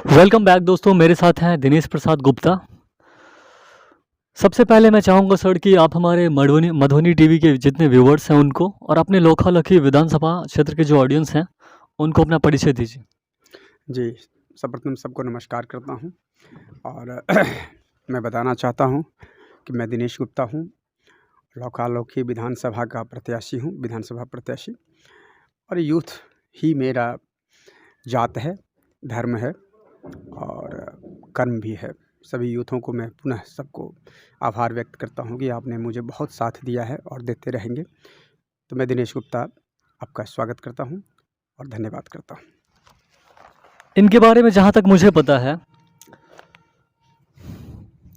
Welcome back दोस्तों, मेरे साथ हैं दिनेश प्रसाद गुप्ता। सबसे पहले मैं चाहूँगा सर कि आप हमारे मधुबनी टीवी के जितने व्यूवर्स हैं उनको और अपने लोखालखी विधानसभा क्षेत्र के जो ऑडियंस हैं उनको अपना परिचय दीजिए। जी, सर्वप्रथम सबको नमस्कार करता हूँ और मैं बताना चाहता हूँ कि मैं दिनेश गुप्ता हूँ, लोखालखी विधानसभा का प्रत्याशी हूँ, विधानसभा प्रत्याशी। और यूथ ही मेरा जात है, धर्म है और कर्म भी है। सभी यूथों को मैं पुनः सबको आभार व्यक्त करता हूँ कि आपने मुझे बहुत साथ दिया है और देते रहेंगे। तो मैं दिनेश गुप्ता आपका स्वागत करता हूँ और धन्यवाद करता हूँ। इनके बारे में जहाँ तक मुझे पता है,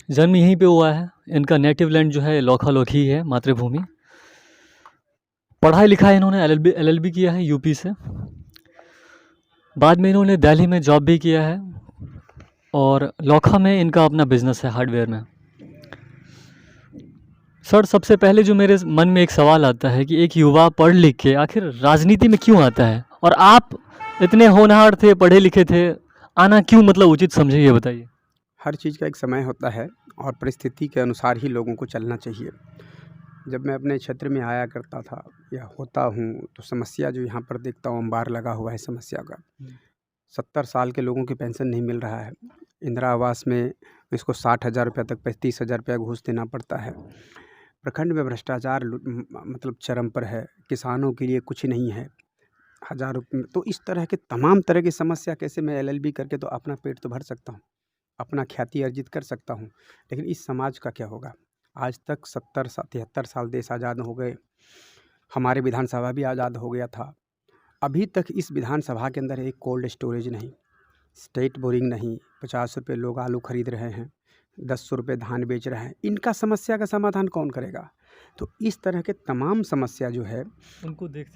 जन्म यहीं पे हुआ है। इनका नेटिव लैंड जो है लोखालोखी है, मातृभूमि। पढ़ाई लिखाई इन्होंने एलएलबी किया है यूपी से। बाद में इन्होंने दिल्ली में जॉब भी किया है और लोखा में इनका अपना बिजनेस है हार्डवेयर में। सर, सबसे पहले जो मेरे मन में एक सवाल आता है कि एक युवा पढ़ लिख के आखिर राजनीति में क्यों आता है, और आप इतने होनहार थे, पढ़े लिखे थे, आना क्यों मतलब उचित समझे, ये बताइए। हर चीज़ का एक समय होता है और परिस्थिति के अनुसार ही लोगों को चलना चाहिए। जब मैं अपने क्षेत्र में आया करता था या होता हूँ तो समस्या जो यहाँ पर देखता हूँ, अंबार लगा हुआ है समस्या का। 70 साल के लोगों की पेंशन नहीं मिल रहा है। इंदिरा आवास में इसको 60,000 रुपये तक 35,000 रुपया घूस देना पड़ता है। प्रखंड में भ्रष्टाचार मतलब चरम पर है। किसानों के लिए कुछ नहीं है, हज़ारों। तो इस तरह के तमाम तरह की समस्या कैसे मैं एलएलबी करके तो अपना पेट तो भर सकता हूँ, अपना ख्याति अर्जित कर सकता हूँ, लेकिन इस समाज का क्या होगा। आज तक 73 साल देश आज़ाद हो गए, हमारे विधानसभा भी आज़ाद हो गया था। अभी तक इस विधानसभा के अंदर एक कोल्ड स्टोरेज नहीं, स्टेट बोरिंग नहीं। 50 रुपये लोग आलू खरीद रहे हैं, 10 रुपये धान बेच रहे हैं। इनका समस्या का समाधान कौन करेगा। तो इस तरह के तमाम समस्या जो है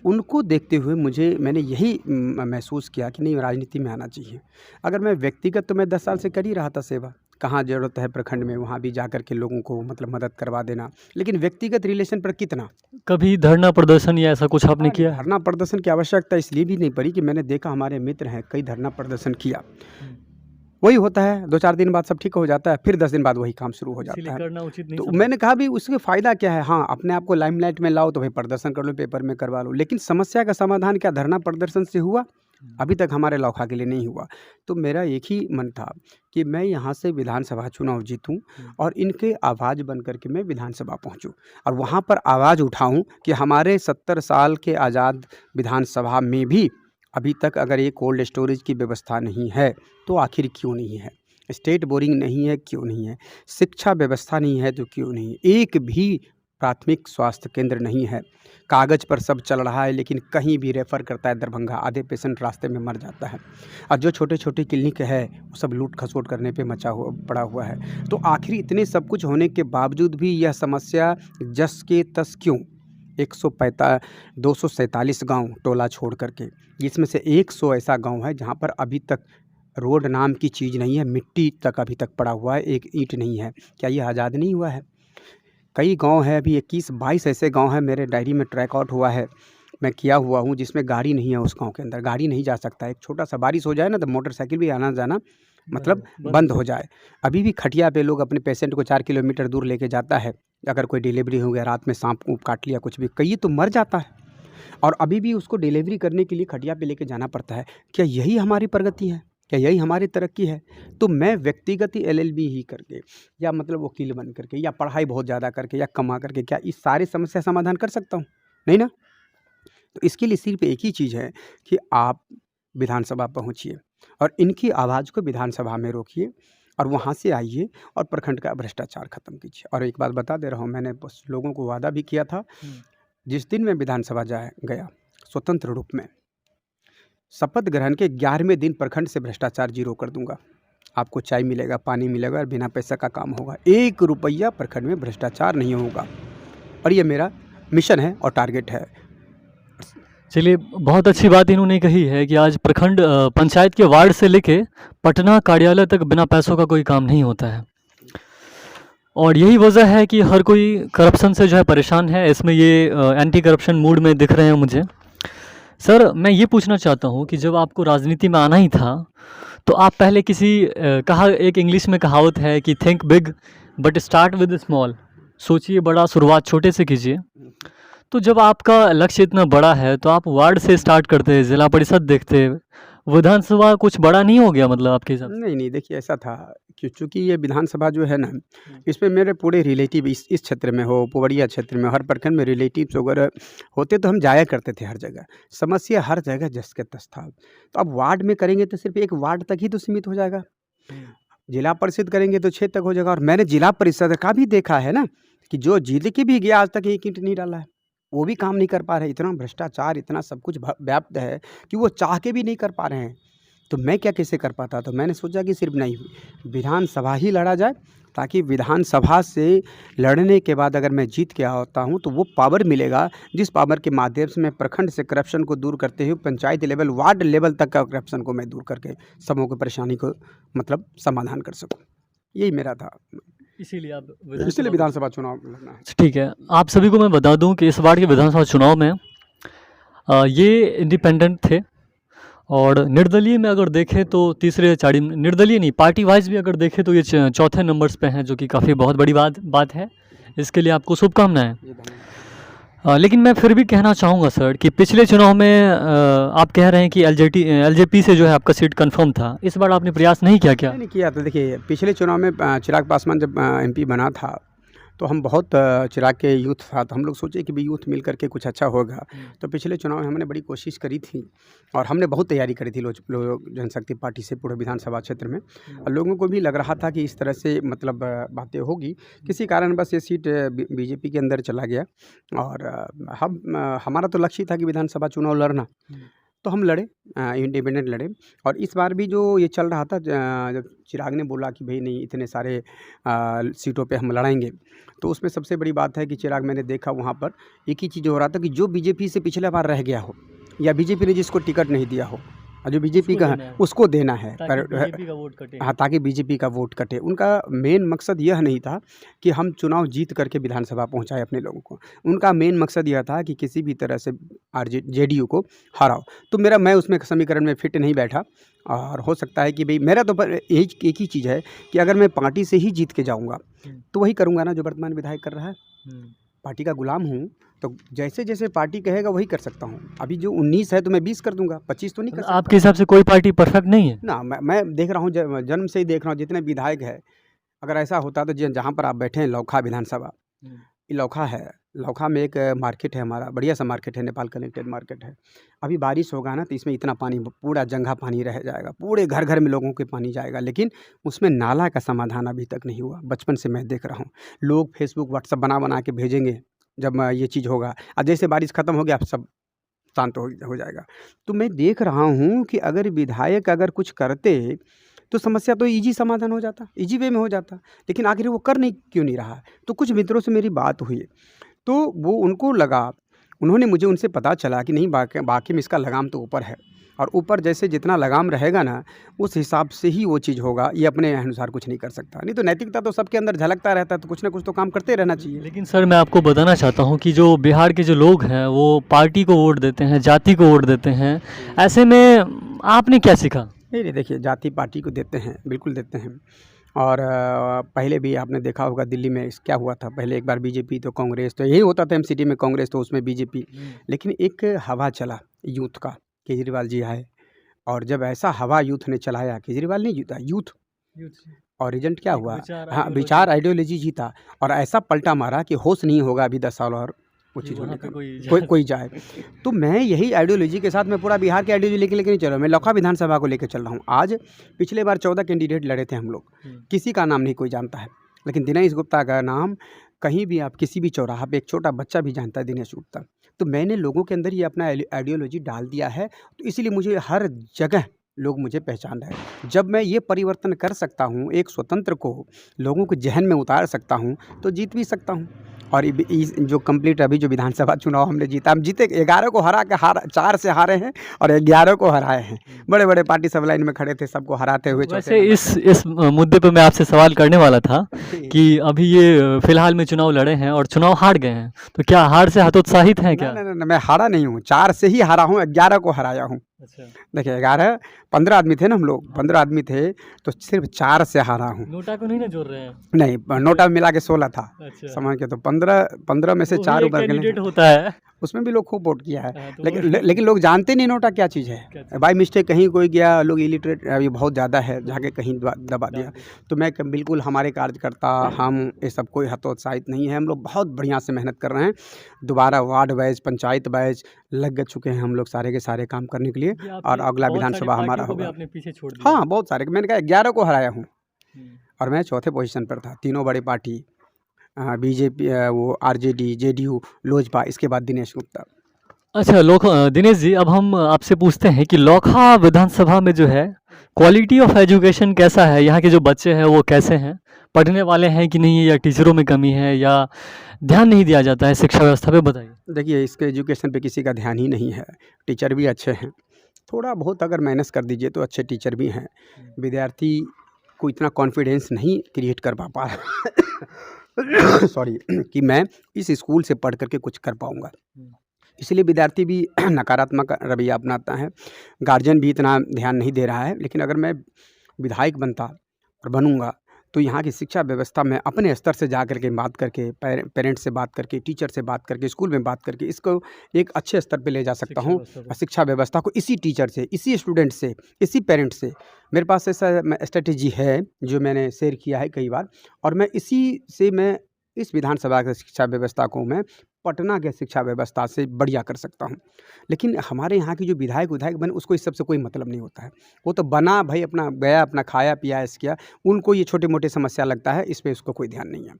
उनको देखते हुए मैंने यही महसूस किया कि नहीं, राजनीति में आना चाहिए। अगर मैं व्यक्तिगत तो मैं 10 साल से कर ही रहा था सेवा, कहाँ ज़रूरत है प्रखंड में वहाँ भी जा कर के लोगों को मतलब मदद करवा देना, लेकिन व्यक्तिगत रिलेशन पर कितना। कभी धरना प्रदर्शन या ऐसा कुछ आपने किया है? धरना प्रदर्शन की आवश्यकता इसलिए भी नहीं पड़ी कि मैंने देखा हमारे मित्र हैं, कई धरना प्रदर्शन किया। वही होता है, 2-4 दिन बाद सब ठीक हो जाता है, फिर 10 दिन बाद वही काम शुरू हो जाता है। करना उचित नहीं तो समझा। मैंने कहा भी उसके फ़ायदा क्या है। हाँ, अपने आप को लाइमलाइट में लाओ तो भाई प्रदर्शन कर लो, पेपर में करवा लो, लेकिन समस्या का समाधान क्या धरना प्रदर्शन से हुआ? अभी तक हमारे लोखा के लिए नहीं हुआ। तो मेरा एक ही मन था कि मैं यहाँ से विधानसभा चुनाव जीतूँ और इनके आवाज़ बन कर के मैं विधानसभा पहुँचूँ और वहाँ पर आवाज़ उठाऊँ कि हमारे 70 साल के आज़ाद विधानसभा में भी अभी तक अगर ये कोल्ड स्टोरेज की व्यवस्था नहीं है तो आखिर क्यों नहीं है, स्टेट बोरिंग नहीं है क्यों नहीं है, शिक्षा व्यवस्था नहीं है तो क्यों नहीं, एक भी प्राथमिक स्वास्थ्य केंद्र नहीं है। कागज़ पर सब चल रहा है लेकिन कहीं भी रेफ़र करता है दरभंगा, आधे पेशेंट रास्ते में मर जाता है और जो छोटे छोटे क्लिनिक है वो सब लूट खसोट करने पे पड़ा हुआ है। तो आखिर इतने सब कुछ होने के बावजूद भी यह समस्या जस के तस क्यों। 247 गांव टोला छोड़ करके, जिसमें से 100 ऐसा गांव है जहां पर अभी तक रोड नाम की चीज़ नहीं है, मिट्टी तक अभी तक पड़ा हुआ है, एक ईंट नहीं है। क्या ये आज़ाद नहीं हुआ है? कई गांव है, अभी 21-22 ऐसे गांव हैं, मेरे डायरी में ट्रैक आउट हुआ है, मैं किया हुआ हूँ, जिसमें गाड़ी नहीं है। उस गांव के अंदर गाड़ी नहीं जा सकता। एक छोटा सा बारिश हो जाए ना तो मोटरसाइकिल भी आना जाना मतलब बंद हो जाए। अभी भी खटिया पे लोग अपने पेशेंट को 4 किलोमीटर दूर लेके जाता है। अगर कोई डिलीवरी हो गया, रात में सांप काट लिया, कुछ भी, कई तो मर जाता है और अभी भी उसको डिलीवरी करने के लिए खटिया पे लेके जाना पड़ता है। क्या यही हमारी प्रगति है? क्या यही हमारी तरक्की है? तो मैं व्यक्तिगत एलएलबी ही करके या मतलब वकील बन करके या पढ़ाई बहुत ज़्यादा करके या कमा करके क्या इस सारी समस्या समाधान कर सकता हूँ? नहीं ना। तो इसके लिए सिर्फ एक ही चीज़ है कि आप विधानसभा पहुँचिए और इनकी आवाज़ को विधानसभा में रोकिए और वहाँ से आइए और प्रखंड का भ्रष्टाचार ख़त्म कीजिए। और एक बात बता दे रहा हूँ, मैंने बस लोगों को वादा भी किया था, जिस दिन मैं विधानसभा गया स्वतंत्र रूप में, शपथ ग्रहण के 11वें दिन प्रखंड से भ्रष्टाचार जीरो कर दूंगा। आपको चाय मिलेगा, पानी मिलेगा और बिना पैसा का काम होगा। 1 रुपया प्रखंड में भ्रष्टाचार नहीं होगा और ये मेरा मिशन है और टारगेट है। चलिए, बहुत अच्छी बात इन्होंने कही है कि आज प्रखंड पंचायत के वार्ड से लेके पटना कार्यालय तक बिना पैसों का कोई काम नहीं होता है और यही वजह है कि हर कोई करप्शन से जो है परेशान है। इसमें ये एंटी करप्शन मूड में दिख रहे हैं मुझे। सर, मैं ये पूछना चाहता हूँ कि जब आपको राजनीति में आना ही था तो आप पहले कहा एक इंग्लिश में कहावत है कि think big but start with small, सोचिए बड़ा, शुरुआत छोटे से कीजिए। तो जब आपका लक्ष्य इतना बड़ा है तो आप वार्ड से स्टार्ट करते हैं, ज़िला परिषद देखते, विधानसभा कुछ बड़ा नहीं हो गया मतलब आपके हिसाब से? नहीं, नहीं, देखिए ऐसा था कि चूँकि ये विधानसभा जो है ना, इसमें मेरे पूरे रिलेटिव इस क्षेत्र में हो, पुवरिया क्षेत्र में, हर प्रखंड में रिलेटिव्स वगैरह होते तो हम जाया करते थे हर जगह। समस्या हर जगह जस के तस था। तो अब वार्ड में करेंगे तो सिर्फ़ एक वार्ड तक ही तो सीमित हो जाएगा। जिला परिषद करेंगे तो 6 तक हो जाएगा, और मैंने जिला परिषद का भी देखा है ना, कि जो जीत के भी गया आज तक एक ईंट नहीं डाला है। वो भी काम नहीं कर पा रहे, इतना भ्रष्टाचार, इतना सब कुछ व्याप्त है कि वो चाह के भी नहीं कर पा रहे हैं। तो मैं क्या कैसे कर पाता? तो मैंने सोचा कि सिर्फ नहीं, विधानसभा ही लड़ा जाए, ताकि विधानसभा से लड़ने के बाद अगर मैं जीत के आता हूँ तो वो पावर मिलेगा, जिस पावर के माध्यम से मैं प्रखंड से करप्शन को दूर करते हुए पंचायत लेवल, वार्ड लेवल तक का करप्शन को मैं दूर करके सबों की परेशानी को मतलब समाधान कर सकूँ। यही मेरा था, इसीलिए आप इसलिए विधानसभा चुनाव लड़ना है। ठीक है, आप सभी को मैं बता दूं कि इस बार के विधानसभा चुनाव में ये इंडिपेंडेंट थे, और निर्दलीय में अगर देखें तो तीसरे चाड़ी, निर्दलीय नहीं, पार्टी वाइज भी अगर देखें तो ये चौथे नंबर्स पे हैं, जो कि काफ़ी बहुत बड़ी बात है। इसके लिए आपको शुभकामनाएं। लेकिन मैं फिर भी कहना चाहूँगा सर कि पिछले चुनाव में आप कह रहे हैं कि एलजेपी से जो है आपका सीट कंफर्म था, इस बार आपने प्रयास नहीं किया क्या? नहीं किया। तो देखिए, पिछले चुनाव में चिराग पासवान जब एमपी बना था, तो हम बहुत चिराग के यूथ था, तो हम लोग सोचे कि भाई यूथ मिल करके कुछ अच्छा होगा। तो पिछले चुनाव में हमने बड़ी कोशिश करी थी, और हमने बहुत तैयारी करी थी लोक जनशक्ति पार्टी से पूरे विधानसभा क्षेत्र में, और लोगों को भी लग रहा था कि इस तरह से मतलब बातें होगी। किसी कारण बस ये सीट बीजेपी के अंदर चला गया, और हमारा तो लक्ष्य था कि विधानसभा चुनाव लड़ना, तो हम लड़े, इंडिपेंडेंट लड़े। और इस बार भी जो ये चल रहा था, जब चिराग ने बोला कि भाई नहीं, इतने सारे सीटों पे हम लड़ाएंगे, तो उसमें सबसे बड़ी बात है कि चिराग, मैंने देखा वहाँ पर एक ही चीज़ हो रहा था कि जो बीजेपी से पिछले बार रह गया हो, या बीजेपी ने जिसको टिकट नहीं दिया हो, और जो बीजेपी का है उसको देना है, बीजेपी का वोट कटे। हाँ, ताकि बीजेपी का वोट कटे। उनका मेन मकसद यह नहीं था कि हम चुनाव जीत करके विधानसभा पहुंचाए अपने लोगों को। उनका मेन मकसद यह था कि किसी भी तरह से जेडीयू को हराओ। तो मैं उसमें समीकरण में फिट नहीं बैठा, और हो सकता है कि भाई मेरा तो एक ही चीज़ है कि अगर मैं पार्टी से ही जीत के जाऊँगा तो वही करूँगा ना जो वर्तमान विधायक कर रहा है। पार्टी का गुलाम हूँ, तो जैसे जैसे पार्टी कहेगा वही कर सकता हूँ। अभी जो 19 है तो मैं 20 कर दूंगा, 25 तो नहीं कर सकता। आपके हिसाब से कोई पार्टी परफेक्ट नहीं है ना? मैं देख रहा हूँ, जन्म से ही देख रहा हूँ जितने विधायक है, अगर ऐसा होता तो जहाँ पर आप बैठे हैं, लौखा विधानसभा, ये लौखा है। लौखा में एक मार्केट है, हमारा बढ़िया सा मार्केट है, नेपाल कनेक्टेड मार्केट है। अभी बारिश होगा ना तो इसमें इतना पानी, पूरा जंगा पानी रह जाएगा, पूरे घर घर में लोगों के पानी जाएगा, लेकिन उसमें नाला का समाधान अभी तक नहीं हुआ। बचपन से मैं देख रहा हूँ, लोग फेसबुक व्हाट्सअप बना के भेजेंगे जब ये चीज़ होगा, और जैसे बारिश ख़त्म हो गया सब शांत हो जाएगा। तो मैं देख रहा हूँ कि अगर विधायक अगर कुछ करते तो समस्या तो ईजी समाधान हो जाता, ईजी वे में हो जाता, लेकिन आखिर वो कर नहीं क्यों नहीं रहा है। तो कुछ मित्रों से मेरी बात हुई, तो वो उनको लगा, उन्होंने मुझे उनसे पता चला कि नहीं, बाकी में इसका लगाम तो ऊपर है, और ऊपर जैसे जितना लगाम रहेगा ना, उस हिसाब से ही वो चीज़ होगा। ये अपने अनुसार कुछ नहीं कर सकता। नहीं तो नैतिकता तो सबके अंदर झलकता रहता है, तो कुछ ना कुछ तो काम करते रहना चाहिए। लेकिन सर मैं आपको बताना चाहता हूँ कि जो बिहार के जो लोग हैं वो पार्टी को वोट देते हैं, जाति को वोट देते हैं। ऐसे में आपने क्या सीखा? नहीं, देखिए, जाति पार्टी को देते हैं, बिल्कुल देते हैं। और पहले भी आपने देखा होगा दिल्ली में क्या हुआ था, पहले एक बार बीजेपी तो कांग्रेस, तो यही होता था एमसीडी में, कांग्रेस तो उसमें बीजेपी। लेकिन एक हवा चला यूथ का, केजरीवाल जी आए, और जब ऐसा हवा यूथ ने चलाया, केजरीवाल नहीं जीता, यूथ, और रिजल्ट क्या हुआ? हाँ, विचार आइडियोलॉजी जीता, और ऐसा पलटा मारा कि होश नहीं होगा अभी 10 साल और वो चीज़ होने का, कोई जाए। तो मैं यही आइडियोलॉजी के साथ मैं पूरा बिहार की आइडियोलॉजी लेके नहीं चल रहा हूँ, मैं लौखा विधानसभा को लेकर चल रहा हूँ। आज पिछले बार 14 कैंडिडेट लड़े थे हम लोग, किसी का नाम नहीं कोई जानता है, लेकिन दिनेश गुप्ता का नाम कहीं भी आप किसी भी चौराहा पे एक छोटा बच्चा भी जानता है, दिनेश गुप्ता। तो मैंने लोगों के अंदर ये अपना आइडियोलॉजी डाल दिया है, तो इसीलिए मुझे हर जगह लोग मुझे पहचान रहे हैं। जब मैं ये परिवर्तन कर सकता हूँ, एक स्वतंत्र को लोगों के जहन में उतार सकता हूँ, तो जीत भी सकता हूँ। और जो कंप्लीट अभी जो विधानसभा चुनाव हमने जीता, हम जीते 11 को हरा के 4 से हारे हैं, और 11 को हराए हैं। बड़े बड़े पार्टी सब लाइन में खड़े थे, सबको हराते हुए। वैसे इस मुद्दे पे मैं आपसे सवाल करने वाला था कि अभी ये फिलहाल में चुनाव लड़े हैं और चुनाव हार गए हैं, तो क्या हार से हतोत्साहित हैं क्या? नहीं, मैं हारा नहीं हूँ, 4 से ही हारा हूँ, 11 को हराया हूँ। अच्छा। देखिए 11-15 आदमी थे ना हम लोग, 15 आदमी थे तो सिर्फ 4 से हारा हूँ। नोटा को नहीं ना जोड़ रहे हैं? नहीं, नोटा मिला के 16 था, अच्छा। समझ के तो 15 में से वो भी 4 एक उभर के कैंडिडेट होता है। उसमें भी लोग खूब वोट किया है। हाँ, तो लेकिन लोग जानते नहीं नोटा क्या चीज़ क्या है। चीज़ बाय मिस्टेक कहीं कोई गया, लोग इलिटरेट अभी बहुत ज़्यादा है, जाके हम्म, कहीं दबा दिया। डाल दिया। तो मैं बिल्कुल हमारे कार्यकर्ता हम ये सब कोई हतोत्साहित नहीं है, हम लोग बहुत बढ़िया से मेहनत कर रहे हैं। दोबारा वार्ड वाइज, पंचायत वाइज लग चुके हैं हम लोग सारे के सारे काम करने के लिए, ये और आपने अगला बहुत सारी विधानसभा हमारा पार्टियों को भी होगा। आपने पीछे छोड़ दिया। हाँ, बहुत सारे, मैंने कहा 11 को हराया हूँ हम्म, और मैं चौथे पोजीशन पर था। तीनों बड़ी पार्टी बीजेपी, वो आरजेडी, जेडीयू, लोजपा, इसके बाद दिनेश गुप्ता। अच्छा दिनेश जी, अब हम आपसे पूछते हैं कि लोकहा विधानसभा में जो है क्वालिटी ऑफ एजुकेशन कैसा है? यहाँ के जो बच्चे हैं वो कैसे हैं? पढ़ने वाले हैं कि नहीं, या टीचरों में कमी है, या ध्यान नहीं दिया जाता है शिक्षा व्यवस्था पे? बताइए। देखिए, इसके एजुकेशन पे किसी का ध्यान ही नहीं है। टीचर भी अच्छे हैं, थोड़ा बहुत अगर मैनेज कर दीजिए तो अच्छे टीचर भी हैं। विद्यार्थी को इतना कॉन्फिडेंस नहीं क्रिएट कर पा रहा सॉरी कि मैं इस स्कूल से पढ़ कर के कुछ कर पाऊँगा। इसलिए विद्यार्थी भी नकारात्मक रवैया अपनाता है, गार्जियन भी इतना ध्यान नहीं दे रहा है। लेकिन अगर मैं विधायक बनता और बनूँगा तो यहाँ की शिक्षा व्यवस्था में अपने स्तर से जा कर के बात करके, पेरेंट्स से बात करके, टीचर से बात करके, स्कूल में बात करके इसको एक अच्छे स्तर पे ले जा सकता शिक्षा हूँ। व्यवस्था को। शिक्षा व्यवस्था को इसी टीचर से, इसी स्टूडेंट से, इसी पेरेंट्स से, मेरे पास ऐसा स्ट्रेटेजी है जो मैंने शेयर किया है कई बार, और मैं इसी से मैं इस विधानसभा की शिक्षा व्यवस्था को मैं पटना के शिक्षा व्यवस्था से बढ़िया कर सकता हूँ। लेकिन हमारे यहाँ की जो विधायक बने उसको इस सब से कोई मतलब नहीं होता है। वो तो बना भाई, अपना गया, अपना खाया पिया ऐश किया, उनको ये छोटे मोटे समस्या लगता है, इस पे उसको कोई ध्यान नहीं है।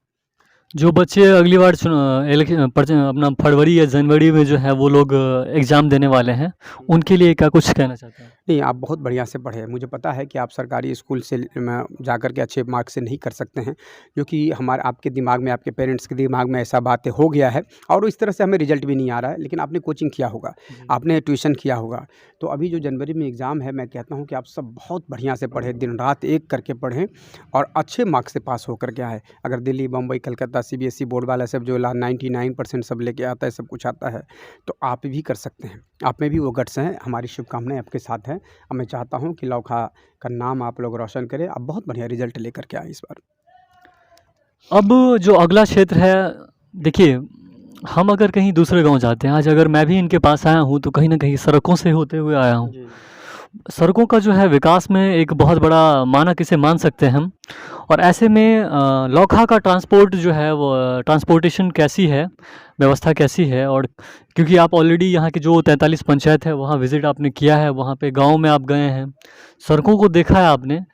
जो बच्चे अगली बार अपना फरवरी या जनवरी में जो है वो लोग एग्ज़ाम देने वाले हैं, उनके लिए क्या कुछ कहना चाहते हैं? नहीं, आप बहुत बढ़िया से पढ़े। मुझे पता है कि आप सरकारी स्कूल से जा कर के अच्छे मार्क्स से नहीं कर सकते हैं, क्योंकि हमारे आपके दिमाग में, आपके पेरेंट्स के दिमाग में ऐसा बातें हो गया है, और इस तरह से हमें रिजल्ट भी नहीं आ रहा है। लेकिन आपने कोचिंग किया होगा, आपने ट्यूशन किया होगा, तो अभी जो जनवरी में एग्ज़ाम है, मैं कहता हूँ कि आप सब बहुत बढ़िया से पढ़ें, दिन रात एक करके पढ़ें और अच्छे मार्क्स से पास होकर के आए। अगर दिल्ली, बम्बई, कलकत्ता CBSE बोर्ड वाला सब जो 99% सब लेके आता है, सब कुछ आता है, तो आप भी कर सकते हैं। आप में भी वो गट्स हैं। हमारी शुभकामनाएं आपके साथ हैं, और मैं चाहता हूं कि लोकहा का नाम आप लोग रोशन करें। आप बहुत बढ़िया रिजल्ट लेकर के आए इस बार। अब जो अगला क्षेत्र है, देखिए, हम अगर कहीं दूसरे गांव जाते हैं, आज अगर मैं भी इनके पास आया हूं तो कहीं ना कहीं सड़कों से होते हुए आया हूं। सड़कों का जो है विकास में एक बहुत बड़ा मानक इसे मान सकते हैं हम। और ऐसे में लोकहा का ट्रांसपोर्ट जो है वो ट्रांसपोर्टेशन कैसी है, व्यवस्था कैसी है? और क्योंकि आप ऑलरेडी यहाँ के जो 43 पंचायत है वहाँ विज़िट आपने किया है, वहाँ पे गांव में आप गए हैं, सड़कों को देखा है आपने,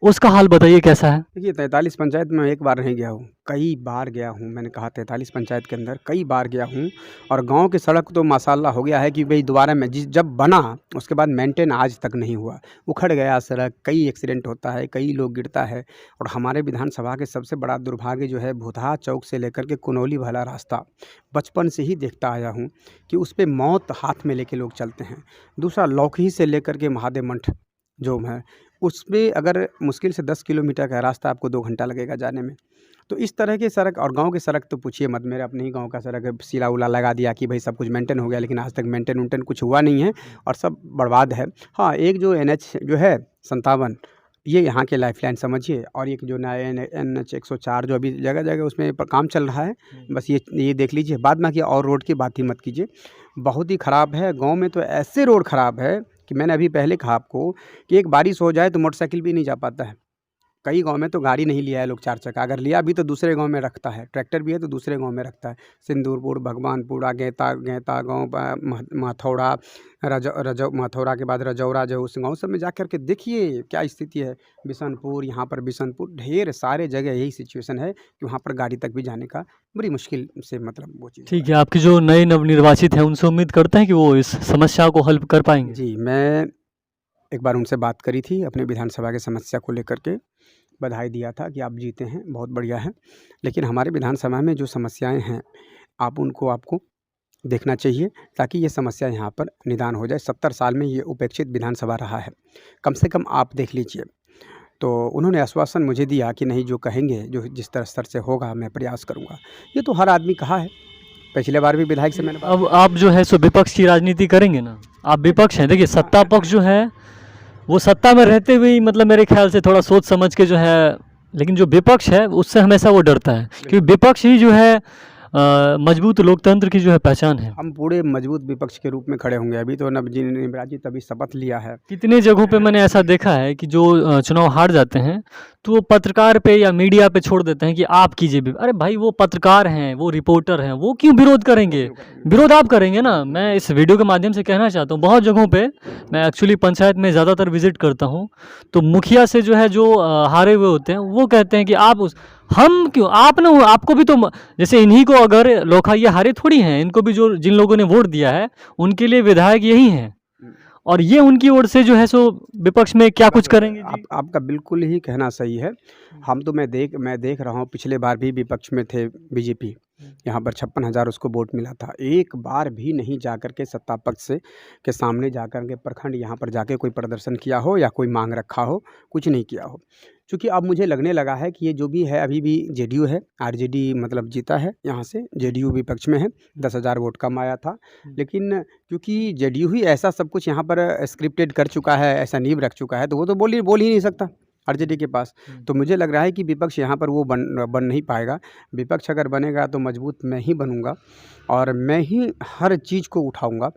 उसका हाल बताइए कैसा है? देखिए, 43 पंचायत में एक बार नहीं गया हूँ, कई बार गया हूँ। मैंने कहा 43 पंचायत के अंदर कई बार गया हूँ, और गांव की सड़क तो माशाल्लाह हो गया है कि भाई दोबारा में जब बना उसके बाद मेंटेन आज तक नहीं हुआ, उखड़ गया सड़क, कई एक्सीडेंट होता है, कई लोग गिरता है। और हमारे विधानसभा के सबसे बड़ा दुर्भाग्य जो है, भूतहा चौक से लेकर के कुनौली वाला रास्ता, बचपन से ही देखता आया हूँ कि उस पर मौत हाथ में लेके लोग चलते हैं। दूसरा, लौकही से लेकर के महादेव मठ जो है, उसमें अगर मुश्किल से 10 किलोमीटर का रास्ता आपको 2 घंटा लगेगा जाने में। तो इस तरह की सड़क, और गांव की सड़क तो पूछिए मत। मेरे अपने ही गांव का सड़क है, सीला उला लगा दिया कि भाई सब कुछ मेंटेन हो गया, लेकिन आज तक मेंटेन कुछ हुआ नहीं है और सब बर्बाद है। हाँ, एक जो NH जो है 57, ये यहाँ के लाइफलाइन समझिए, और एक जो नया NH 104 जो अभी जगह जगह उसमें काम चल रहा है, बस ये देख लीजिए। बाद में कि और रोड की बात ही मत कीजिए, बहुत ही ख़राब है। गांव में तो ऐसे रोड ख़राब है कि मैंने अभी पहले कहा आपको कि एक बारिश हो जाए तो मोटरसाइकिल भी नहीं जा पाता है। कई गांव में तो गाड़ी नहीं लिया है लोग 4 चक्का, अगर लिया भी तो दूसरे गांव में रखता है। ट्रैक्टर भी है तो दूसरे गांव में रखता है। सिंदूरपुर, भगवानपुरा, गेता गाँव, माथौरा, माथौरा के बाद रजौरा, जो उस गाँव सब में जा कर के देखिए क्या स्थिति है। बिशनपुर, यहाँ पर बिशनपुर, ढेर सारे जगह यही सिचुएशन है कि वहाँ पर गाड़ी तक भी जाने का बड़ी मुश्किल से, मतलब वो चीज़। ठीक है, आपके जो नए नवनिर्वाचित हैं उनसे उम्मीद करते हैं कि वो इस समस्या को हल कर पाएंगे। जी, मैं एक बार उनसे बात करी थी अपने विधानसभा की समस्या को लेकर के, बधाई दिया था कि आप जीते हैं, बहुत बढ़िया है। लेकिन हमारे विधानसभा में जो समस्याएं हैं, आपको देखना चाहिए, ताकि ये समस्या यहाँ पर निदान हो जाए। 70 साल में ये उपेक्षित विधानसभा रहा है, कम से कम आप देख लीजिए। तो उन्होंने आश्वासन मुझे दिया कि नहीं, जो कहेंगे, जो जिस तरह स्तर से होगा मैं प्रयास करूँगा। ये तो हर आदमी कहा है, पिछले बार भी विधायक से मैंने बात अब आप जो है सो विपक्ष की राजनीति करेंगे ना, आप विपक्ष हैं। देखिए सत्ता पक्ष जो है वो सत्ता में रहते हुए ही मतलब मेरे ख्याल से थोड़ा सोच समझ के जो है, लेकिन जो विपक्ष है उससे हमेशा वो डरता है, क्योंकि विपक्ष ही जो है मजबूत लोकतंत्र की जो है पहचान है। हम पूरे मजबूत विपक्ष के रूप में खड़े होंगे। अभी तो नवजीत निमराज जी तभी शपथ लिया है। कितने जगहों पे मैंने ऐसा देखा है कि जो चुनाव हार जाते हैं तो वो पत्रकार पे या मीडिया पे छोड़ देते हैं कि आप कीजिए अरे भाई वो पत्रकार हैं, वो रिपोर्टर हैं, वो क्यों विरोध करेंगे? विरोध आप करेंगे ना। मैं इस वीडियो के माध्यम से कहना चाहता हूँ, बहुत जगहों पे मैं एक्चुअली पंचायत में ज़्यादातर विजिट करता हूँ, तो मुखिया से जो है जो हारे हुए होते हैं वो कहते हैं कि आप हम क्यों, आप ना आपको भी तो जैसे इन्हीं को अगर लोखा ये हारे थोड़ी हैं, इनको भी जो जिन लोगों ने वोट दिया है उनके लिए विधायक यही हैं, और ये उनकी ओर से जो है सो विपक्ष में क्या कुछ करेंगे जी? आपका बिल्कुल ही कहना सही है। हम तो मैं देख रहा हूँ, पिछले बार भी विपक्ष में थे बीजेपी, यहाँ पर 56,000 उसको वोट मिला था। एक बार भी नहीं जा कर के सत्ता पक्ष से के सामने जा कर के प्रखंड यहाँ पर जाके कोई प्रदर्शन किया हो या कोई मांग रखा हो, कुछ नहीं किया हो। क्योंकि अब मुझे लगने लगा है कि ये जो भी है अभी भी जेडीयू है, आरजेडी मतलब जीता है यहाँ से, जेडीयू विपक्ष में है, 10,000 वोट कम आया था। लेकिन क्योंकि जेडीयू ही ऐसा सब कुछ यहाँ पर स्क्रिप्टेड कर चुका है, ऐसा नींव रख चुका है, तो वो तो बोल ही नहीं सकता आरजेडी के पास। तो मुझे लग रहा है कि विपक्ष यहाँ पर वो बन नहीं पाएगा। विपक्ष अगर बनेगा तो मजबूत मैं ही बनूँगा और मैं ही हर चीज़ को उठाऊँगा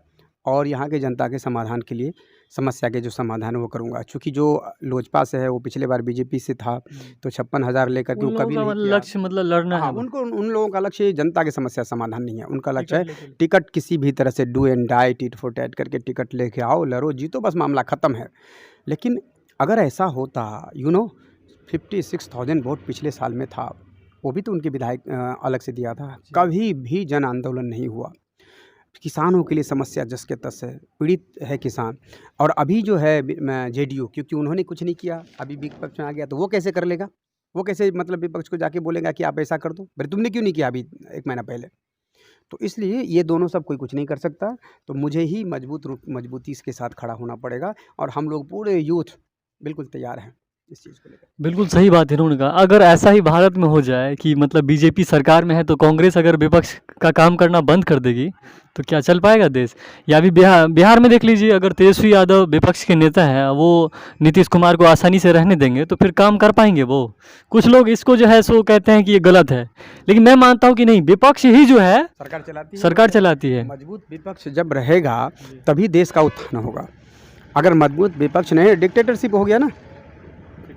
और यहाँ के जनता के समाधान के लिए, समस्या के जो समाधान है वो करूँगा। चूँकि जो लोजपा से है वो पिछले बार बीजेपी से था, तो 56,000 लेकर के वो कभी नहीं किया। लक्ष्य मतलब लड़ना है। उनको, उन लोगों का लक्ष्य जनता की समस्या समाधान नहीं है। उनका लक्ष्य है टिकट, किसी भी तरह से do and die, tit for tat करके टिकट लेके आओ, लड़ो, जीतो, बस मामला ख़त्म है। लेकिन अगर ऐसा होता 56,000 वोट पिछले साल में था, वो भी तो उनके विधायक अलग से दिया था, कभी भी जन आंदोलन नहीं हुआ। किसानों के लिए समस्या जस के तस है, पीड़ित है किसान। और अभी जो है जेडीयू, क्योंकि उन्होंने कुछ नहीं किया, अभी विपक्ष में आ गया, तो वो कैसे कर लेगा? वो कैसे मतलब विपक्ष को जाके बोलेगा कि आप ऐसा कर दो, भाई तुमने क्यों नहीं किया अभी 1 महीना पहले? तो इसलिए ये दोनों सब कोई कुछ नहीं कर सकता। तो मुझे ही मजबूती के साथ खड़ा होना पड़ेगा और हम लोग पूरे यूथ बिल्कुल तैयार हैं इस चीज़ को लेकर। बिल्कुल सही बात इन्होंने कहा। अगर ऐसा ही भारत में हो जाए कि मतलब बीजेपी सरकार में है तो कांग्रेस अगर विपक्ष का काम करना बंद कर देगी तो क्या चल पाएगा देश? या अभी बिहार में देख लीजिए, अगर तेजस्वी यादव विपक्ष के नेता हैं, वो नीतीश कुमार को आसानी से रहने देंगे तो फिर काम कर पाएंगे वो? कुछ लोग इसको जो है सो कहते हैं कि ये गलत है, लेकिन मैं मानता हूँ कि नहीं, विपक्ष ही जो है सरकार चलाती है। मजबूत विपक्ष जब रहेगा तभी देश का उत्थान होगा। अगर मजबूत विपक्ष नहीं, डिक्टेटरशिप हो गया ना।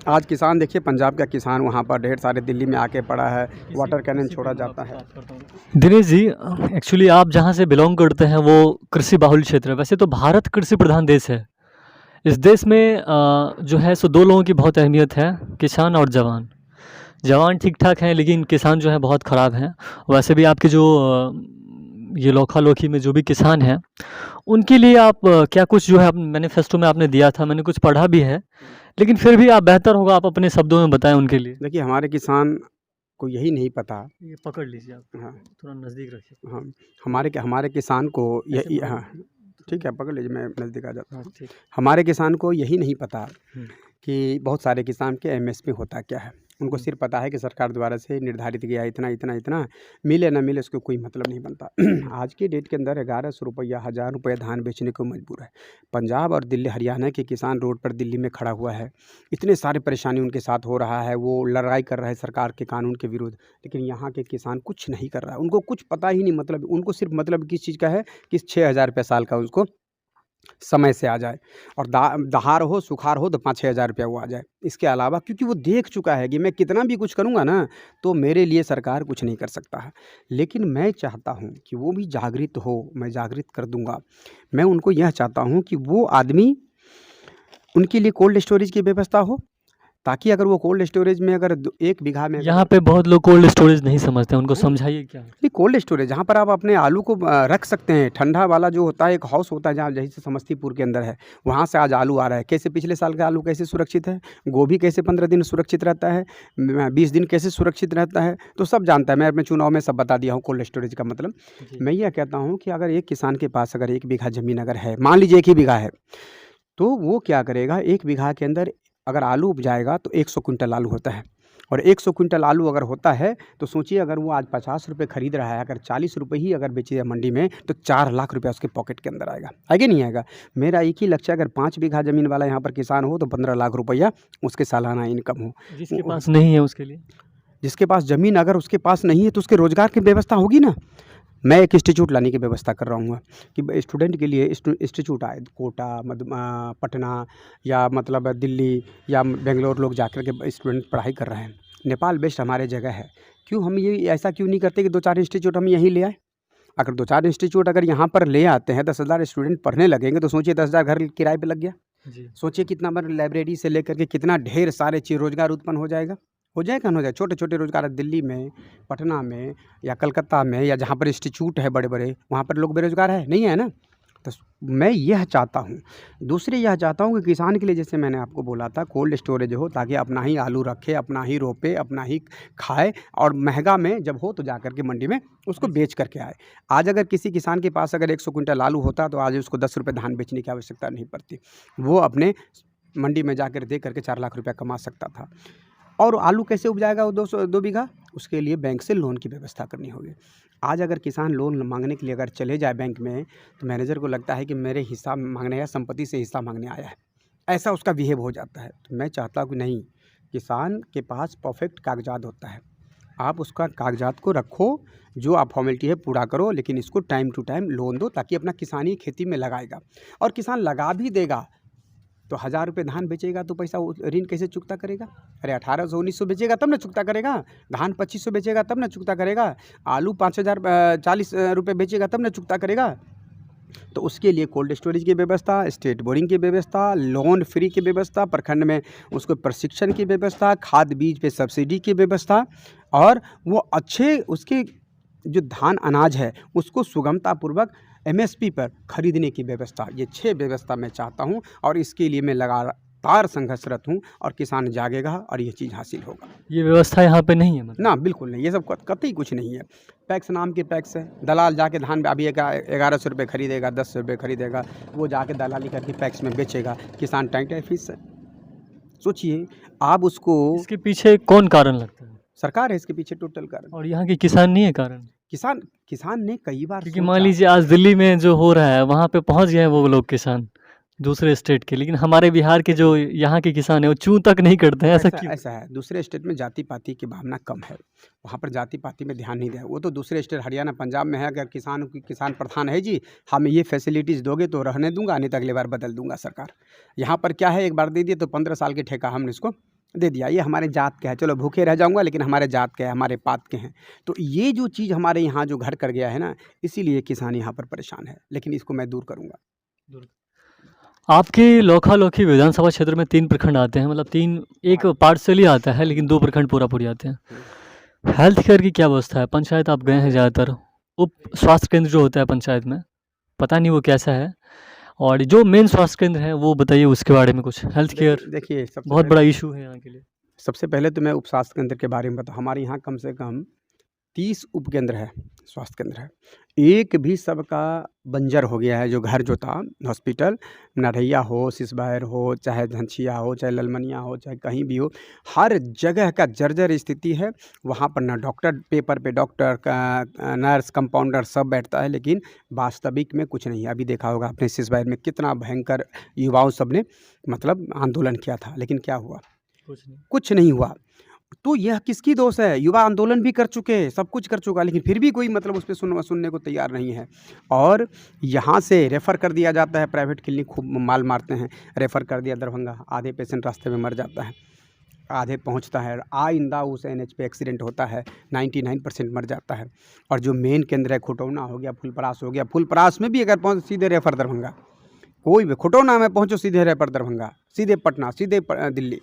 आज किसान देखिए, पंजाब का किसान वहाँ पर ढेर सारे दिल्ली में आके पड़ा है, वाटर कैनन छोड़ा जाता है। दिनेश जी, एक्चुअली आप जहाँ से बिलोंग करते हैं वो कृषि बाहुल क्षेत्र है। वैसे तो भारत कृषि प्रधान देश है। इस देश में जो है सो 2 लोगों की बहुत अहमियत है, किसान और जवान। जवान ठीक ठाक हैं, लेकिन किसान जो है बहुत ख़राब हैं। वैसे भी आपके जो ये लोखा लोखी में जो भी किसान हैं, उनके लिए आप क्या कुछ जो है मैनिफेस्टो में आपने दिया था, मैंने कुछ पढ़ा भी है, लेकिन फिर भी आप बेहतर होगा आप अपने शब्दों में बताएं उनके लिए। देखिए, हमारे किसान को यही नहीं पता। ये पकड़ लीजिए आप, हाँ, थोड़ा नज़दीक रखिए। हाँ, हमारे किसान को यही, हाँ ठीक है, पकड़ लीजिए, मैं नज़दीक आ जाता हूँ। हमारे किसान को यही नहीं पता कि बहुत सारे किसान के एमएसपी होता क्या है। उनको सिर्फ पता है कि सरकार द्वारा से निर्धारित किया इतना इतना इतना, मिले ना मिले उसको कोई मतलब नहीं बनता। आज की डेट के अंदर 1100 रुपया, 1000 रुपये धान बेचने को मजबूर है। पंजाब और दिल्ली, हरियाणा के किसान रोड पर दिल्ली में खड़ा हुआ है, इतने सारे परेशानी उनके साथ हो रहा है, वो लड़ाई कर रहा है सरकार के कानून के विरुद्ध, लेकिन यहाँ के किसान कुछ नहीं कर रहा है। उनको कुछ पता ही नहीं, मतलब उनको सिर्फ मतलब किस चीज़ का है कि 6,000 रुपये साल का उसको समय से आ जाए, और दहाड़ हो सुखाड़ हो तो 5-6 हज़ार रुपया वो आ जाए। इसके अलावा क्योंकि वो देख चुका है कि मैं कितना भी कुछ करूँगा ना तो मेरे लिए सरकार कुछ नहीं कर सकता है। लेकिन मैं चाहता हूँ कि वो भी जागृत हो, मैं जागृत कर दूँगा। मैं उनको यह चाहता हूँ कि वो आदमी, उनके लिए कोल्ड स्टोरेज की व्यवस्था हो, ताकि अगर वो कोल्ड स्टोरेज में अगर 1 बीघा में, यहाँ पे बहुत लोग कोल्ड स्टोरेज नहीं समझते हैं, उनको समझाइए क्या है? नहीं, कोल्ड स्टोरेज जहाँ पर आप अपने आलू को रख सकते हैं, ठंडा वाला जो होता है, एक हाउस होता है जहाँ, जैसे समस्तीपुर के अंदर है, वहाँ से आज आलू आ रहा है। कैसे पिछले साल का आलू कैसे सुरक्षित है, गोभी कैसे 15 दिन सुरक्षित रहता है, 20 दिन कैसे सुरक्षित रहता है, तो सब जानता है। मैं अपने चुनाव में सब बता दिया हूँ कोल्ड स्टोरेज का मतलब। मैं यह कहता हूँ कि अगर एक किसान के पास अगर 1 बीघा ज़मीन अगर है, मान लीजिए 1 ही बीघा है, तो वो क्या करेगा, 1 बीघा के अंदर अगर आलू उपजाएगा तो 100 क्विंटल आलू होता है, और 100 क्विंटल आलू अगर होता है तो सोचिए अगर वो आज 50 रुपये खरीद रहा है, अगर 40 रुपये ही अगर बेचिए मंडी में तो 4 लाख रुपया उसके पॉकेट के अंदर आएगा। आगे नहीं आएगा? मेरा एक ही लक्ष्य है, अगर 5 बीघा ज़मीन वाला यहाँ पर किसान हो तो 15 लाख रुपया उसके सालाना इनकम हो। जिसके पास नहीं है उसके लिए? जिसके पास ज़मीन अगर उसके पास नहीं है तो उसके रोज़गार की व्यवस्था होगी ना। मैं एक इंस्टीट्यूट लाने की व्यवस्था कर रहा हूँ कि स्टूडेंट के लिए इंस्टीट्यूट आए, कोटा, पटना या मतलब दिल्ली या बेंगलोर लोग जाकर के स्टूडेंट पढ़ाई कर रहे हैं। नेपाल बेस्ट हमारे जगह है, क्यों हम ये ऐसा क्यों नहीं करते कि 2-4 इंस्टीट्यूट हम यहीं ले आए? अगर 2-4 इंस्टीट्यूट अगर यहाँ पर ले आते हैं, 10,000 स्टूडेंट पढ़ने लगेंगे तो सोचिए 10,000 घर किराए पे लग गया। जी। सोचिए कितना बड़ा लाइब्रेरी से लेकर के कितना ढेर सारे चीज़ रोज़गार उत्पन्न हो जाएगा। हो जाएगा ना, हो जाएगा। छोटे-छोटे रोज़गार दिल्ली में, पटना में या कलकत्ता में या जहाँ पर इंस्टीट्यूट है बड़े-बड़े, वहाँ पर लोग बेरोज़गार है, नहीं है ना? तो मैं यह चाहता हूँ। दूसरी यह चाहता हूँ कि किसान के लिए जैसे मैंने आपको बोला था कोल्ड स्टोरेज हो, ताकि अपना ही आलू रखे, अपना ही रोपे, अपना ही खाए, और महँगा में जब हो तो जाकर के मंडी में उसको बेच करके आए। आज अगर किसी किसान के पास अगर 100 क्विंटल आलू होता तो आज उसको 10 रुपये धान बेचने की आवश्यकता नहीं पड़ती। वो अपने मंडी में जाकर दे करके 4 लाख रुपया कमा सकता था। और आलू कैसे उपजाएगा वो 2 बीघा? उसके लिए बैंक से लोन की व्यवस्था करनी होगी। आज अगर किसान लोन मांगने के लिए अगर चले जाए बैंक में तो मैनेजर को लगता है कि मेरे हिस्सा मांगने या संपत्ति से हिस्सा मांगने आया है, ऐसा उसका बिहेव हो जाता है। तो मैं चाहता हूँ कि नहीं, किसान के पास परफेक्ट कागजात होता है, आप उसका कागजात को रखो, जो आप फॉर्मेलिटी है पूरा करो, लेकिन इसको टाइम टू टाइम लोन दो, ताकि अपना किसानी खेती में लगाएगा। और किसान लगा भी देगा तो 1,000 रुपये धान बेचेगा तो पैसा ऋण कैसे चुकता करेगा? अरे 1800-1900 बेचेगा तब ना चुकता करेगा। धान 2500 बेचेगा तब ना चुकता करेगा। आलू 40 रुपये बेचेगा तब ना चुकता करेगा। तो उसके लिए कोल्ड स्टोरेज की व्यवस्था, स्टेट बोरिंग की व्यवस्था, लोन फ्री की व्यवस्था, प्रखंड में उसको प्रशिक्षण की व्यवस्था, खाद बीज पे सब्सिडी की व्यवस्था, और वो अच्छे उसके जो धान अनाज है उसको सुगमतापूर्वक MSP पर खरीदने की व्यवस्था। ये 6 व्यवस्था मैं चाहता हूँ, और इसके लिए मैं लगातार संघर्षरत हूँ, और किसान जागेगा और ये चीज़ हासिल होगा। ये व्यवस्था यहाँ पे नहीं है मतलब? ना, बिल्कुल नहीं, ये सब कतई कुछ नहीं है। पैक्स नाम के पैक्स है, दलाल जाके धान अभी 1100 रुपये खरीदेगा, 10 रुपये खरीदेगा, वो जाके दलाली करके पैक्स में बेचेगा, किसान टाइम फीस है। सोचिए आप उसको, इसके पीछे कौन कारण लगता है? सरकार है इसके पीछे टोटल कारण। और यहाँ के किसान नहीं है कारण? किसान ने कई बार क्योंकि मान लीजिए आज दिल्ली में जो हो रहा है वहाँ पे पहुँच गए हैं वो लोग किसान दूसरे स्टेट के, लेकिन हमारे बिहार के जो यहाँ के किसान है वो चूँ तक नहीं करते हैं। ऐसा क्यों? ऐसा है, दूसरे स्टेट में जाति पाति की भावना कम है, वहाँ पर जाति पाति में ध्यान नहीं दिया। वो तो दूसरे स्टेट हरियाणा पंजाब में है, अगर किसान प्रधान है जी, हम ये फैसिलिटीज़ दोगे तो रहने दूंगा, नहीं तो अगली बार बदल दूंगा सरकार। यहाँ पर क्या है, एक बार दे दिए तो 15 साल के ठेका हमने इसको दे दिया, ये हमारे जात के है, चलो भूखे रह जाऊंगा लेकिन हमारे जात के है, हमारे पात के हैं। तो ये जो चीज़ हमारे यहाँ जो घर कर गया है ना, इसीलिए किसान यहाँ पर परेशान है, लेकिन इसको मैं दूर करूँगा। आपके लोखा लोखी विधानसभा क्षेत्र में 3 प्रखंड आते हैं, मतलब 3 एक पार्सली आता है लेकिन 2 प्रखंड पूरा आते हैं। हेल्थ केयर की क्या व्यवस्था है? पंचायत आप गए हैं ज़्यादातर, उप स्वास्थ्य केंद्र जो होता है पंचायत में, पता नहीं वो कैसा है, और जो मेन स्वास्थ्य केंद्र है वो बताइए उसके बारे में कुछ। हेल्थ केयर देखिए बहुत बड़ा इशू है यहाँ के लिए। सबसे पहले तो मैं उप स्वास्थ्य केंद्र के बारे में बताऊँ। हमारे यहाँ कम से कम 30 उपकेंद्र है, स्वास्थ्य केंद्र है, एक भी सबका बंजर हो गया है। जो घर जो था हॉस्पिटल, नरैया हो, सिसबैर हो, चाहे धनछिया हो, चाहे ललमनिया हो, चाहे कहीं भी हो, हर जगह का जर्जर स्थिति है। वहाँ पर ना डॉक्टर, पेपर पे डॉक्टर का, नर्स, कंपाउंडर सब बैठता है, लेकिन वास्तविक में कुछ नहीं है। अभी देखा होगा आपने सिसबैर में कितना भयंकर युवाओं सब ने मतलब आंदोलन किया था, लेकिन क्या हुआ? कुछ नहीं हुआ। तो यह किसकी दोष है? युवा आंदोलन भी कर चुके, सब कुछ कर चुका, लेकिन फिर भी कोई मतलब उस पर सुनने को तैयार नहीं है। और यहाँ से रेफ़र कर दिया जाता है, प्राइवेट क्लिनिक खूब माल मारते हैं, रेफ़र कर दिया दरभंगा, आधे पेशेंट रास्ते में मर जाता है, आधे पहुँचता है, आइंदा उस NH पे एक्सीडेंट होता है, 99% मर जाता है। और जो मेन केंद्र है, खुटौना हो गया, फुलपरास हो गया, फुलपरास में भी अगर पहुँच सीधे रेफ़र दरभंगा, कोई भी खुटौना में पहुँचो सीधे रेफ़र दरभंगा, सीधे पटना, सीधे दिल्ली।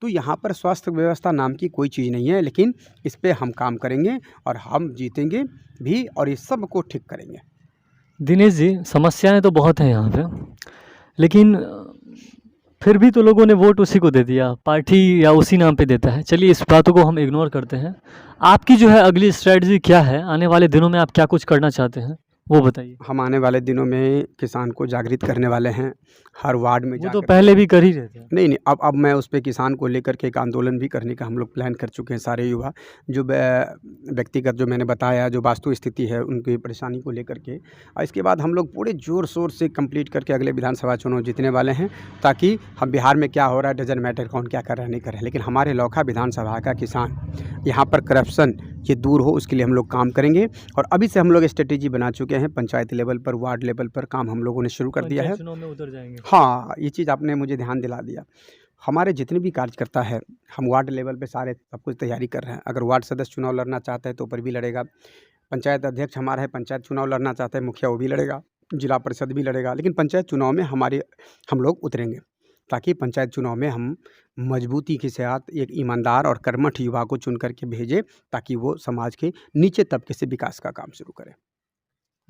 तो यहाँ पर स्वास्थ्य व्यवस्था नाम की कोई चीज़ नहीं है, लेकिन इस पे हम काम करेंगे और हम जीतेंगे भी, और इस सब को ठीक करेंगे। दिनेश जी, समस्याएं तो बहुत हैं यहाँ पे, लेकिन फिर भी तो लोगों ने वोट उसी को दे दिया, पार्टी या उसी नाम पे देता है। चलिए इस बातों को हम इग्नोर करते हैं। आपकी जो है अगली स्ट्रेटजी क्या है? आने वाले दिनों में आप क्या कुछ करना चाहते हैं? वो बताइए। हम आने वाले दिनों में किसान को जागृत करने वाले हैं, हर वार्ड में वो जा तो कर पहले भी कर ही रहे थे। नहीं, नहीं, अब मैं उस पे किसान को लेकर के एक आंदोलन भी करने का हम लोग प्लान कर चुके हैं सारे युवा। जो व्यक्तिगत जो मैंने बताया जो वास्तु स्थिति है उनकी परेशानी को लेकर के, और इसके बाद हम लोग पूरे ज़ोर-शोर से कंप्लीट करके अगले विधानसभा चुनाव जीतने वाले हैं, ताकि हम बिहार में क्या हो रहा है डज़न्ट मैटर कौन क्या कर रहा है नहीं कर रहा है, लेकिन हमारे लोकहा विधानसभा का किसान यहाँ पर करप्शन ये दूर हो उसके लिए हम लोग काम करेंगे। और अभी से हम लोग स्ट्रेटेजी बना चुके हैं, पंचायत लेवल पर, वार्ड लेवल पर काम हम लोगों ने शुरू कर दिया है। चुनाव में उतर जाएँगे। हाँ, ये चीज़ आपने मुझे ध्यान दिला दिया। हमारे जितने भी कार्यकर्ता है, हम वार्ड लेवल पे सारे सब कुछ तैयारी कर रहे हैं। अगर वार्ड सदस्य चुनाव लड़ना चाहता है तो ऊपर भी लड़ेगा, पंचायत अध्यक्ष हमारा है, पंचायत चुनाव लड़ना चाहता है, मुखिया वो भी लड़ेगा, जिला परिषद भी लड़ेगा, लेकिन पंचायत चुनाव में हम लोग उतरेंगे, ताकि पंचायत चुनाव में हम मजबूती के साथ एक ईमानदार और कर्मठ युवा को चुन करके भेजें, ताकि वो समाज के नीचे तबके से विकास का काम शुरू करे।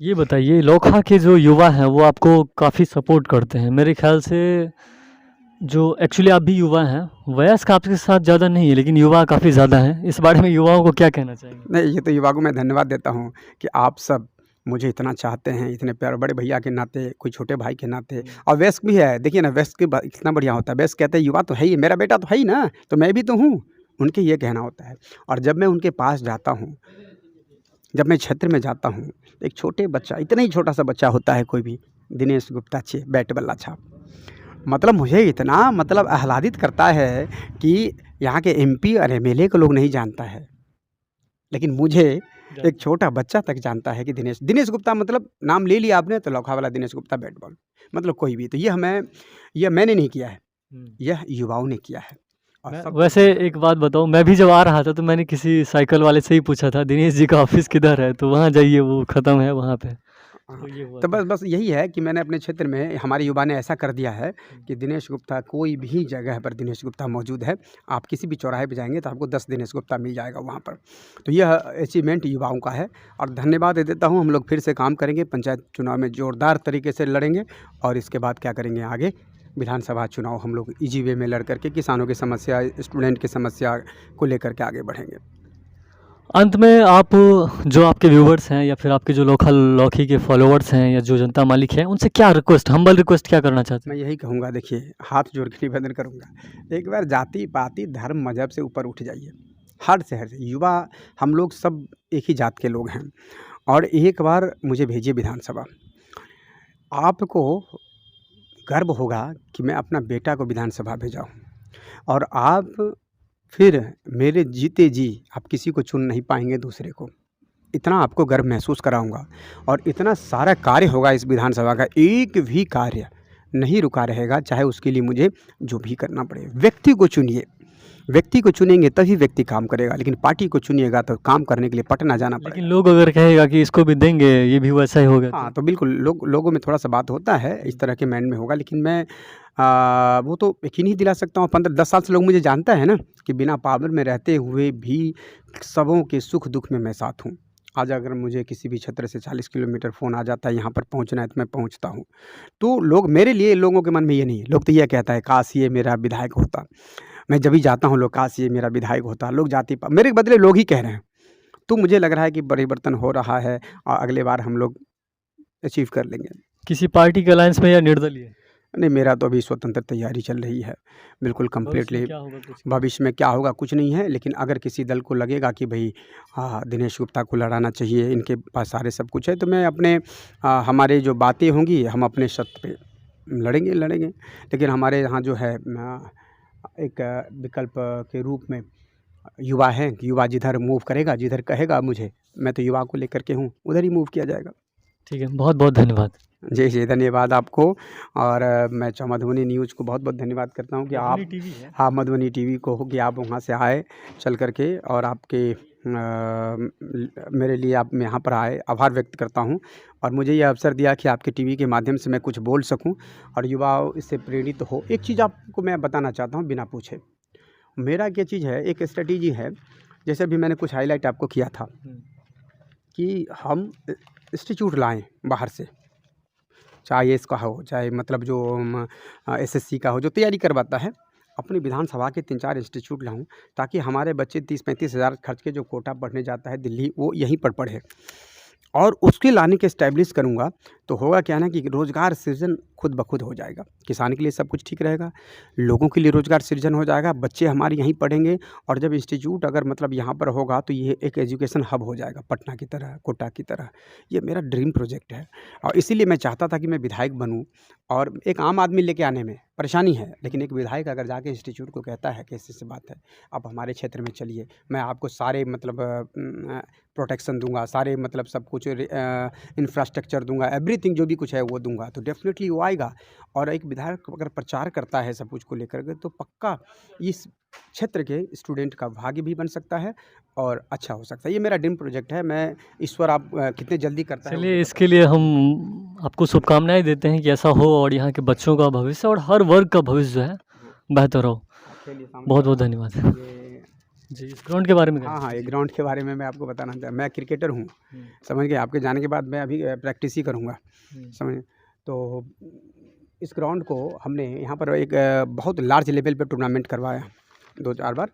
ये बताइए लोकहा के जो युवा हैं वो आपको काफ़ी सपोर्ट करते हैं। मेरे ख़्याल से जो एक्चुअली आप भी युवा हैं, वयस्क आपके साथ ज़्यादा नहीं है लेकिन युवा काफ़ी ज़्यादा हैं। इस बारे में युवाओं को क्या कहना चाहेंगे? नहीं, ये तो युवा को मैं धन्यवाद देता हूँ कि आप सब मुझे इतना चाहते हैं, इतने प्यार, बड़े भैया के नाते, कोई छोटे भाई के नाते, और वयस्क भी है। देखिए ना, वयस्क कितना बढ़िया होता है। वयस्क कहते हैं युवा तो है ही, मेरा बेटा तो है ही ना, तो मैं भी तो हूँ, उनके ये कहना होता है। और जब मैं उनके पास जाता हूँ, जब मैं क्षेत्र में जाता हूँ, एक छोटे बच्चा, इतना ही छोटा सा बच्चा होता है कोई भी, दिनेश गुप्ता छे बैट बल्ला छाप, मतलब मुझे इतना मतलब आह्लादित करता है कि यहाँ के एमपी और एमएलए को लोग नहीं जानता है, लेकिन मुझे एक छोटा बच्चा तक जानता है कि दिनेश गुप्ता, मतलब नाम ले लिया आपने तो लोकहा वाला दिनेश गुप्ता बैट बॉल, मतलब कोई भी। तो यह मैंने नहीं किया है, यह युवाओं ने किया है। और वैसे एक बात बताऊँ, मैं भी जब आ रहा था तो मैंने किसी साइकिल वाले से ही पूछा था दिनेश जी का ऑफिस किधर है, तो वहाँ जाइए वो ख़त्म है वहाँ पे। हाँ, तो ये हुआ तो था। बस यही है कि मैंने अपने क्षेत्र में, हमारे युवा ने ऐसा कर दिया है कि दिनेश गुप्ता, कोई भी जगह पर दिनेश गुप्ता मौजूद है, आप किसी भी चौराहे पे जाएंगे तो आपको 10 दिनेश गुप्ता मिल जाएगा वहाँ पर। तो यह अचीवमेंट युवाओं का है, और धन्यवाद दे देता हूँ। हम लोग फिर से काम करेंगे, पंचायत चुनाव में ज़ोरदार तरीके से लड़ेंगे, और इसके बाद क्या करेंगे आगे, विधानसभा चुनाव हम लोग ईजी वे में लड़ करके किसानों की समस्या, स्टूडेंट की समस्या को लेकर के आगे बढ़ेंगे। अंत में आप जो आपके व्यूवर्स हैं या फिर आपके जो लौकी के फॉलोअर्स हैं या जो जनता मालिक हैं, उनसे क्या रिक्वेस्ट, हम्बल रिक्वेस्ट क्या करना चाहते मैं हैं? यही कहूँगा, देखिए, हाथ जोड़ के निवेदन करूँगा, एक बार जाति पाति धर्म मजहब से ऊपर उठ जाइए। हर शहर से युवा, हम लोग सब एक ही जात के लोग हैं, और एक बार मुझे भेजिए विधानसभा। आपको गर्व होगा कि मैं अपना बेटा को विधानसभा भेजा हूँ, और आप फिर मेरे जीते जी आप किसी को चुन नहीं पाएंगे दूसरे को, इतना आपको गर्व महसूस कराऊंगा। और इतना सारा कार्य होगा इस विधानसभा का, एक भी कार्य नहीं रुका रहेगा, चाहे उसके लिए मुझे जो भी करना पड़े। व्यक्ति को चुनिए, व्यक्ति को चुनेंगे तभी व्यक्ति काम करेगा, लेकिन पार्टी को चुनिएगा तो काम करने के लिए पटना जाना लेकिन पड़ेगा। लोग अगर कहेगा कि इसको भी देंगे, ये भी वैसा ही होगा हाँ, तो? तो बिल्कुल लोगों में थोड़ा सा बात होता है, इस तरह के माइंड में होगा, लेकिन मैं वो तो यकीन ही दिला सकता हूँ। 15-10 साल से लोग मुझे जानता है ना, कि बिना पावर में रहते हुए भी सबों के सुख दुख में मैं साथ हूँ। आज अगर मुझे किसी भी क्षेत्र से 40 किलोमीटर फ़ोन आ जाता है, यहाँ पर पहुँचना है, तो मैं पहुँचता हूँ। तो लोग, मेरे लिए, लोगों के मन में ये नहीं है, लोग तो ये कहता है काश ये मेरा विधायक होता। मैं जब भी जाता हूँ, लोग काश ये मेरा विधायक होता, लोग मेरे बदले लोग ही कह रहे हैं। तो मुझे लग रहा है कि परिवर्तन हो रहा है, और अगले बार हम लोग अचीव कर लेंगे। किसी पार्टी के अलायंस में या निर्दलीय? नहीं, मेरा तो अभी स्वतंत्र तैयारी चल रही है, बिल्कुल कंप्लीटली। क्या होगा कुछ? भविष्य में क्या होगा कुछ नहीं है, लेकिन अगर किसी दल को लगेगा कि भाई दिनेश गुप्ता को लड़ाना चाहिए, इनके पास सारे सब कुछ है, तो मैं अपने हमारे जो बातें होंगी, हम अपने शत पे लड़ेंगे। लेकिन हमारे यहाँ जो है एक विकल्प के रूप में युवा हैं, कि युवा जिधर मूव करेगा, जिधर कहेगा मुझे, मैं तो युवा को लेकर के हूँ, उधर ही मूव किया जाएगा। ठीक है, बहुत बहुत धन्यवाद। जी, धन्यवाद आपको। और मैं मधुबनी न्यूज़ को बहुत बहुत धन्यवाद करता हूँ कि आप, टीवी है। हाँ, मधुबनी टीवी को कि आप वहाँ से आए चल कर के, और आपके मेरे लिए आप यहाँ पर आए, आभार व्यक्त करता हूँ। और मुझे ये अवसर दिया कि आपके टीवी के माध्यम से मैं कुछ बोल सकूँ और युवा इससे प्रेरित हो। एक चीज़ आपको मैं बताना चाहता हूँ बिना पूछे, मेरा क्या चीज़ है, एक स्ट्रेटेजी है। जैसे अभी मैंने कुछ हाईलाइट आपको किया था कि हम इंस्टीट्यूट लाएँ बाहर से, चाहे IAS का हो, चाहे मतलब जो SSC का हो, जो तैयारी करवाता है, अपनी विधानसभा के 3-4 इंस्टीट्यूट लाऊं, ताकि हमारे बच्चे 30-35 हज़ार खर्च के जो कोटा पढ़ने जाता है दिल्ली, वो यहीं पर पढ़े। और उसके लाने के एस्टैब्लिश करूँगा तो होगा क्या ना कि रोज़गार सृजन खुद ब खुद हो जाएगा। किसान के लिए सब कुछ ठीक रहेगा, लोगों के लिए रोज़गार सृजन हो जाएगा, बच्चे हमारे यहीं पढ़ेंगे और जब इंस्टीट्यूट अगर मतलब यहाँ पर होगा तो ये एक एजुकेशन हब हो जाएगा पटना की तरह, कोटा की तरह। ये मेरा ड्रीम प्रोजेक्ट है और इसीलिए मैं चाहता था कि मैं विधायक बनूँ और एक आम आदमी लेके आने में परेशानी है, लेकिन एक विधायक अगर जाके इंस्टीट्यूट को कहता है कि ऐसी-ऐसी बात है, आप हमारे क्षेत्र में चलिए, मैं आपको सारे मतलब प्रोटेक्शन दूँगा, सारे मतलब सब कुछ इंफ्रास्ट्रक्चर दूँगा, एवरीथिंग जो भी कुछ है वो दूँगा, तो डेफ़िनेटली वो आएगा। और एक विधायक अगर प्रचार करता है सब कुछ को लेकर के तो पक्का इस क्षेत्र के स्टूडेंट का भाग्य भी बन सकता है और अच्छा हो सकता है। ये मेरा ड्रीम प्रोजेक्ट है, मैं ईश्वर आप कितने जल्दी करता है वो चलिए मुझे इसके लिए हम आपको शुभकामनाएँ देते हैं कि ऐसा हो और यहाँ के बच्चों का भविष्य और हर वर्ग का भविष्य जो है बेहतर हो। आपके लिए सामने बहुत-बहुत धन्यवाद। ये जी, इस ग्राउंड के बारे में हाँ, कहें। हाँ, ये ग्राउंड के बारे में मैं आपको बताना मैं क्रिकेटर हूँ, हुँ, समझ गए? आपके जाने के बाद मैं अभी प्रैक्टिस ही करूँगा, हुँ। समझे? तो इस ग्राउंड को हमने यहाँ पर एक बहुत लार्ज लेवल पे टूर्नामेंट करवाया 2-4 बार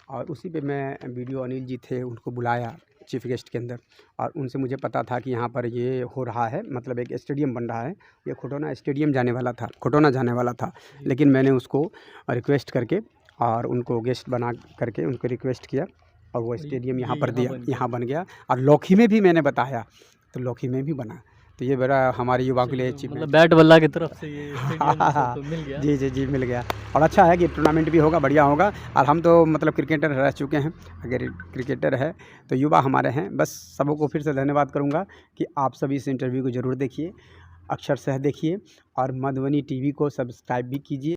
और उसी पे मैं बीडीओ अनिल जी थे, उनको बुलाया चीफ गेस्ट के अंदर और उनसे मुझे पता था कि यहाँ पर ये हो रहा है, मतलब एक स्टेडियम बन रहा है। ये खोटोना स्टेडियम जाने वाला था, खोटोना जाने वाला था, लेकिन मैंने उसको रिक्वेस्ट करके और उनको गेस्ट बना करके उनको रिक्वेस्ट किया और वो स्टेडियम यहाँ पर दिया, यहाँ बन गया और लौकी में भी मैंने बताया, तो लौकी में भी बना। तो ये बड़ा हमारे युवाओं के लिए मतलब अचीवमेंट बैट बल्ला की तरफ से ये स्टेडियम सबको मिल गया। जी, जी, जी, मिल गया और अच्छा है कि टूर्नामेंट भी होगा, बढ़िया होगा और हम तो मतलब क्रिकेटर रह चुके हैं। अगर क्रिकेटर है तो युवा हमारे हैं। बस सबको फिर से धन्यवाद करूँगा कि आप सभी इस इंटरव्यू को ज़रूर देखिए, अक्षरशः देखिए और मधुबनी टीवी को सब्सक्राइब भी कीजिए।